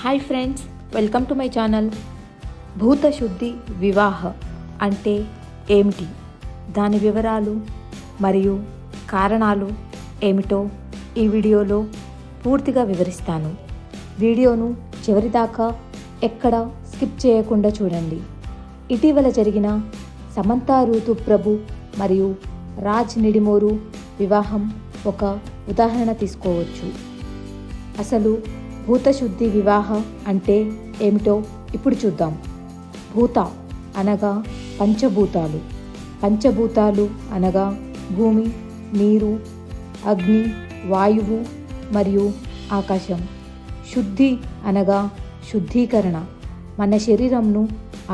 Hi friends, welcome to my channel. భూతశుద్ధి వివాహ అంటే ఏమిటి, దాని వివరాలు మరియు కారణాలు ఏమిటో ఈ వీడియోలో పూర్తిగా వివరిస్తాను. వీడియోను చివరిదాకా ఎక్కడ స్కిప్ చేయకుండా చూడండి. ఇటీవల జరిగిన సమంత ఋతుప్రభు మరియు రాజ్ నిడిమోరు వివాహం ఒక ఉదాహరణ తీసుకోవచ్చు. అసలు భూతశుద్ధి వివాహ అంటే ఏమిటో ఇప్పుడు చూద్దాం. భూత అనగా పంచభూతాలు, పంచభూతాలు అనగా భూమి, నీరు, అగ్ని, వాయువు మరియు ఆకాశం. శుద్ధి అనగా శుద్ధీకరణ, మన శరీరంను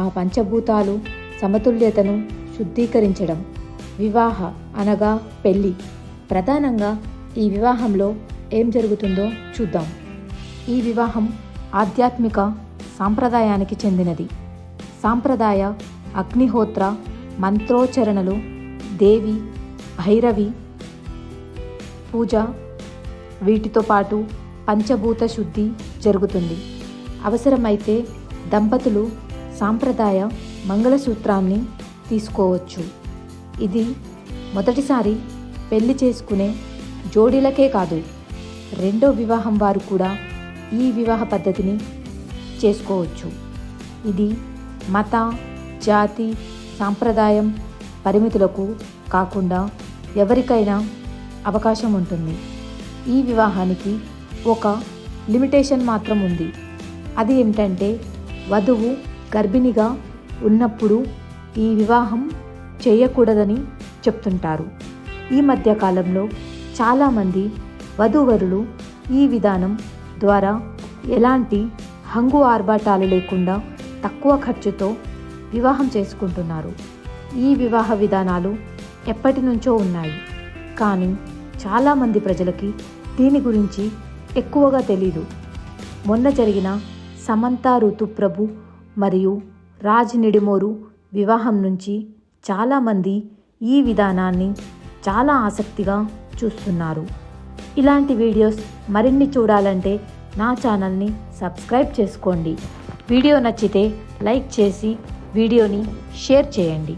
ఆ పంచభూతాలు సమతుల్యతను శుద్ధీకరించడం. వివాహ అనగా పెళ్ళి. ప్రధానంగా ఈ వివాహంలో ఏం జరుగుతుందో చూద్దాం. ఈ వివాహం ఆధ్యాత్మిక సాంప్రదాయానికి చెందినది. సాంప్రదాయ అగ్నిహోత్ర మంత్రోచ్చరణలు, దేవి భైరవి పూజ, వీటితో పాటు పంచభూత శుద్ధి జరుగుతుంది. అవసరమైతే దంపతులు సాంప్రదాయ మంగళసూత్రాన్ని తీసుకోవచ్చు. ఇది మొదటిసారి పెళ్లి చేసుకునే జోడీలకే కాదు, రెండో వివాహం వారు కూడా ఈ వివాహ పద్ధతిని చేసుకోవచ్చు. ఇది మత, జాతి, సాంప్రదాయం పరిమితులకు కాకుండా ఎవరికైనా అవకాశం ఉంటుంది. ఈ వివాహానికి ఒక లిమిటేషన్ మాత్రం ఉంది. అది ఏమిటంటే, వధువు గర్భిణిగా ఉన్నప్పుడు ఈ వివాహం చేయకూడదని చెప్తుంటారు. ఈ మధ్యకాలంలో చాలామంది వధూవరులు ఈ విధానం ద్వారా ఎలాంటి హంగు ఆర్భాటాలు లేకుండా తక్కువ ఖర్చుతో వివాహం చేసుకుంటున్నారు. ఈ వివాహ విధానాలు ఎప్పటి నుంచో ఉన్నాయి, కానీ చాలామంది ప్రజలకి దీని గురించి ఎక్కువగా తెలీదు. మొన్న జరిగిన సమంత ఋతుప్రభు మరియు రాజ్ నిడిమోరు వివాహం నుంచి చాలామంది ఈ విధానాన్ని చాలా ఆసక్తిగా చూస్తున్నారు. ఇలాంటి వీడియోస్ మరిన్ని చూడాలంటే నా ఛానల్ని సబ్స్క్రైబ్ చేసుకోండి. వీడియో నచ్చితే లైక్ చేసి వీడియోని షేర్ చేయండి.